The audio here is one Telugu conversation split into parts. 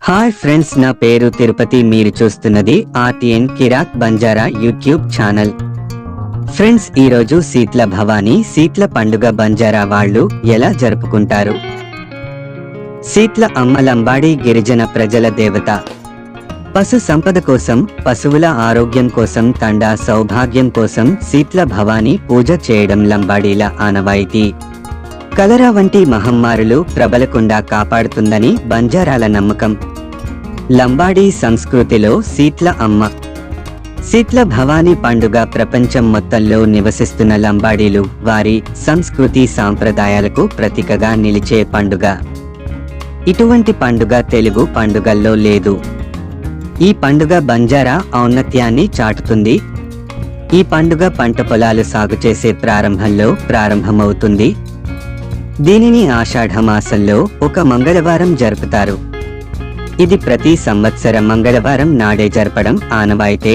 హాయ్ ఫ్రెండ్స్, నా పేరు తిరుపతి. మీరు చూస్తున్నది ఆర్టిఎన్ కిరాక్ బంజారా యూట్యూబ్ ఛానల్. ఫ్రెండ్స్, ఈరోజు శీతల భవానీ శీతల పండుగ బంజారా వాళ్ళు ఎలా జరుపుకుంటారు? శీతల అమ్మ లంబాడీ గిరిజన ప్రజల దేవత. పశు సంపద కోసం, పశువుల ఆరోగ్యం కోసం, తండా సౌభాగ్యం కోసం శీతల భవానీ పూజ చేయడం లంబాడీల ఆనవాయితీ. కలరా వంటి మహమ్మారులు ప్రబలకుండా కాపాడుతుందని బంజారాల నమ్మకం. లంబాడీ సంస్కృతిలో శీతల అమ్మ శీతల భవానీ పండుగ ప్రపంచం మొత్తంలో నివసిస్తున్న లంబాడీలు వారి సంస్కృతి సాంప్రదాయాలకు ప్రతీకగా నిలిచే పండుగ. ఇటువంటి పండుగ తెలుగు పండుగల్లో లేదు. ఈ పండుగ బంజారా ఔన్నత్యాన్ని చాటుతుంది. ఈ పండుగ పంట పొలాలు సాగు చేసే ప్రారంభంలో ప్రారంభమవుతుంది. దీనిని ఆషాఢ మాసంలో ఒక మంగళవారం జరుపుతారు. ఇది ప్రతి సంవత్సరం మంగళవారం నాడే జరపడం ఆనవాయితే.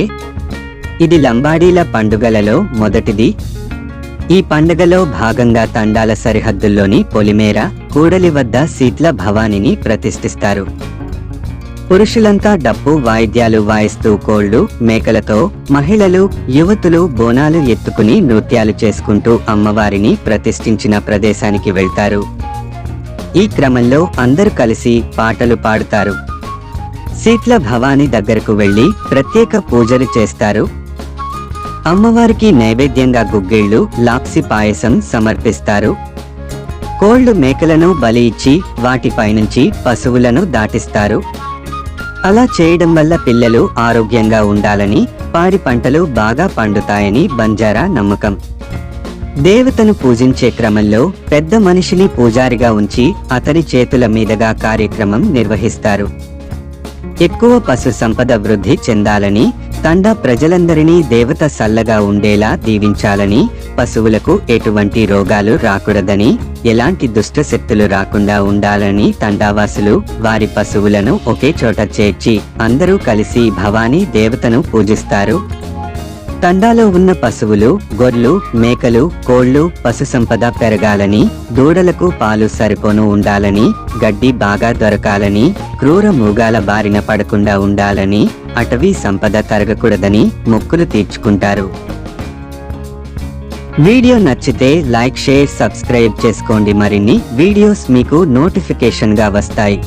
ఇది లంబాడీల పండుగలలో మొదటిది. ఈ పండుగలో భాగంగా తండాల సరిహద్దుల్లోని పొలిమేర, కూడలి వద్ద శీతల భవానీని ప్రతిష్ఠిస్తారు. పురుషులంతా డప్పు వాయిద్యాలు వాయిస్తూ కోళ్లు, మేకలతో, మహిళలు, యువతులు బోనాలు ఎత్తుకుని నృత్యాలు చేసుకుంటూ అమ్మవారిని ప్రతిష్ఠించిన ప్రదేశానికి వెళ్తారు. ఈ క్రమంలో అందరూ కలిసి పాటలు పాడుతారు. శీతల భవానీ దగ్గరకు వెళ్లి ప్రత్యేక పూజలు చేస్తారు. అమ్మవారికి నైవేద్యంగా గుగ్గిళ్లు, లాప్సి పాయసం సమర్పిస్తారు. కోళ్లు, మేకలను బలి ఇచ్చి వాటిపైనుంచి పశువులను దాటిస్తారు. అలా చేయడం వల్ల పిల్లలు ఆరోగ్యంగా ఉండాలని, పాడి పంటలు బాగా పండుతాయని బంజారా నమ్మకం. దేవతను పూజించే క్రమంలో పెద్ద మనిషిని పూజారిగా ఉంచి అతని చేతుల మీదుగా కార్యక్రమం నిర్వహిస్తారు. ఎక్కువ పశు సంపద వృద్ధి చెందాలని, తండా ప్రజలందరినీ దేవత సల్లగా ఉండేలా దీవించాలని, పశువులకు ఎటువంటి రోగాలు రాకూడదని, ఎలాంటి దుష్ట శక్తులు రాకుండా ఉండాలని తండావాసులు వారి పశువులను ఒకే చోట చేర్చి అందరూ కలిసి భవానీ దేవతను పూజిస్తారు. తండాలో ఉన్న పశువులు, గొర్రెలు, మేకలు, కోళ్లు పశు సంపద పెరగాలని, దూడలకు పాలు సరిపోను ఉండాలని, గడ్డి బాగా దొరకాలని, క్రూర మృగాల బారిన పడకుండా ఉండాలని, అటవీ సంపద తరగకూడదని మొక్కులు తీర్చుకుంటారు. వీడియో నచ్చితే లైక్, షేర్, సబ్స్క్రైబ్ చేసుకోండి. మరిన్ని వీడియోస్ మీకు నోటిఫికేషన్ గా వస్తాయి.